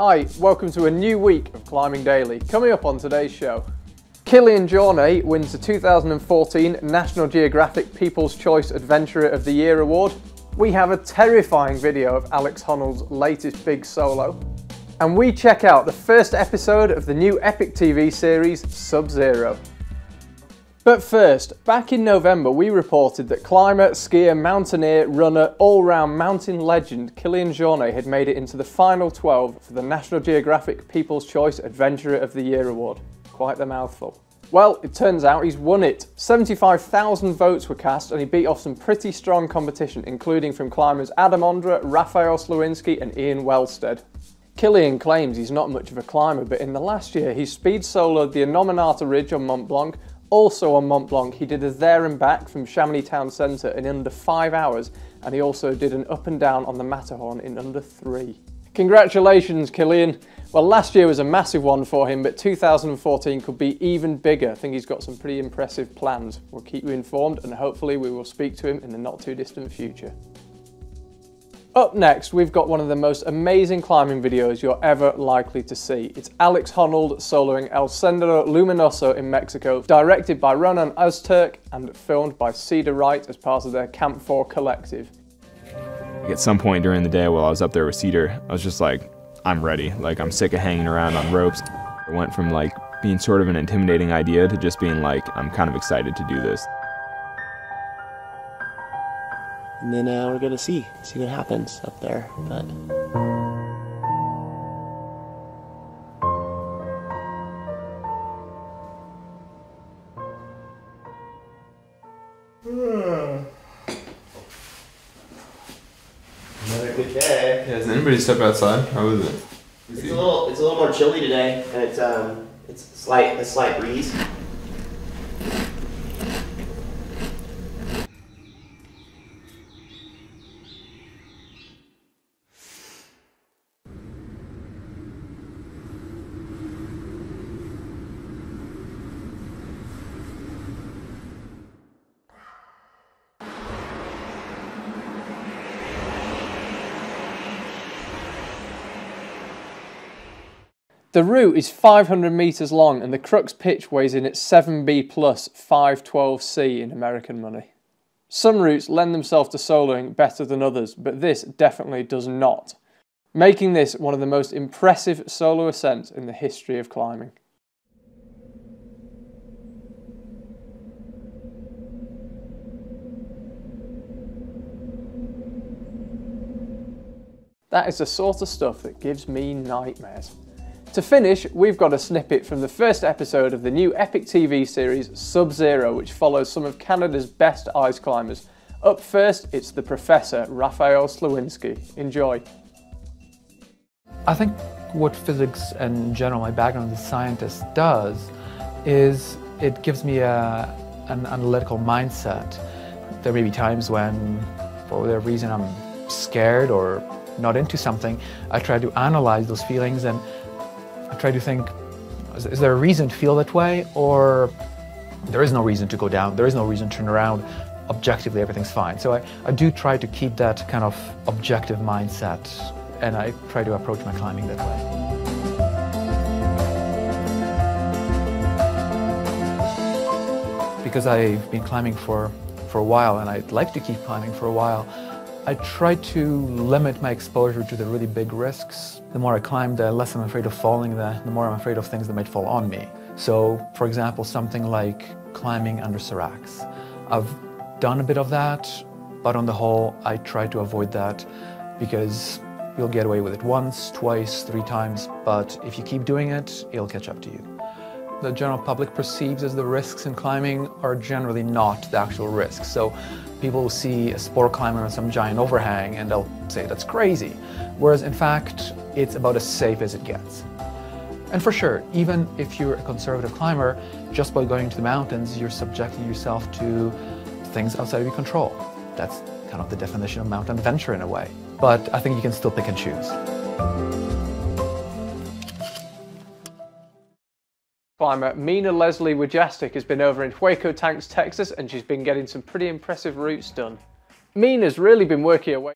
Hi, welcome to a new week of Climbing Daily. Coming up on today's show, Kilian Jornet wins the 2014 National Geographic People's Choice Adventurer of the Year award. We have a terrifying video of Alex Honnold's latest big solo. And we check out the first episode of the new EpicTV series, SubZero. But first, back in November we reported that climber, skier, mountaineer, runner, all-round mountain legend Kilian Jornet had made it into the final 12 for the National Geographic People's Choice Adventurer of the Year award. Quite the mouthful. Well, it turns out he's won it. 75,000 votes were cast and he beat off some pretty strong competition, including from climbers Adam Ondra, Raphael, Slawinski and Welsted. Kilian claims he's not much of a climber, but in the last year he speed soloed the Anomenata Ridge on Mont Blanc. Also on Mont Blanc, he did a there and back from Chamonix Town Centre in under 5 hours, and he also did an up and down on the Matterhorn in under 3. Congratulations, Kilian. Well, last year was a massive one for him, but 2014 could be even bigger. I think he's got some pretty impressive plans. We'll keep you informed, and hopefully we will speak to him in the not too distant future. Up next, we've got one of the most amazing climbing videos you're ever likely to see. It's Alex Honnold soloing El Sendero Luminoso in Mexico, directed by Renan Ozturk and filmed by Cedar Wright as part of their Camp 4 collective. At some point during the day while I was up there with Cedar, I was just like, I'm ready. Like, I'm sick of hanging around on ropes. It went from like being sort of an intimidating idea to just being like, I'm kind of excited to do this. And then we're gonna see what happens up there. But another good day. Yeah, has anybody stepped outside? How was it? It's a little more chilly today, and it's a slight breeze. The route is 500 metres long and the crux pitch weighs in at 7B plus 512C in American money. Some routes lend themselves to soloing better than others, but this definitely does not, making this one of the most impressive solo ascents in the history of climbing. That is the sort of stuff that gives me nightmares. To finish, we've got a snippet from the first episode of the new EpicTV series SubZero, which follows some of Canada's best ice climbers. Up first, it's the Professor, Raphael Slawinski. Enjoy. I think what physics and in general my background as a scientist does is it gives me an analytical mindset. There may be times when, for whatever reason, I'm scared or not into something. I try to analyze those feelings and I try to think, is there a reason to feel that way, or there is no reason to go down, there is no reason to turn around, objectively everything's fine. So I do try to keep that kind of objective mindset, and I try to approach my climbing that way. Because I've been climbing for a while, and I'd like to keep climbing for a while, I try to limit my exposure to the really big risks. The more I climb, the less I'm afraid of falling, the more I'm afraid of things that might fall on me. So, for example, something like climbing under seracs. I've done a bit of that, but on the whole, I try to avoid that because you'll get away with it once, twice, 3 times, but if you keep doing it, it'll catch up to you. The general public perceives as the risks in climbing are generally not the actual risks. So people will see a sport climber on some giant overhang and they'll say that's crazy. Whereas in fact, it's about as safe as it gets. And for sure, even if you're a conservative climber, just by going to the mountains, you're subjecting yourself to things outside of your control. That's kind of the definition of mountain adventure in a way. But I think you can still pick and choose. Climber Mina Leslie Wojastik has been over in Hueco Tanks, Texas, and she's been getting some pretty impressive routes done. Mina's really been working away.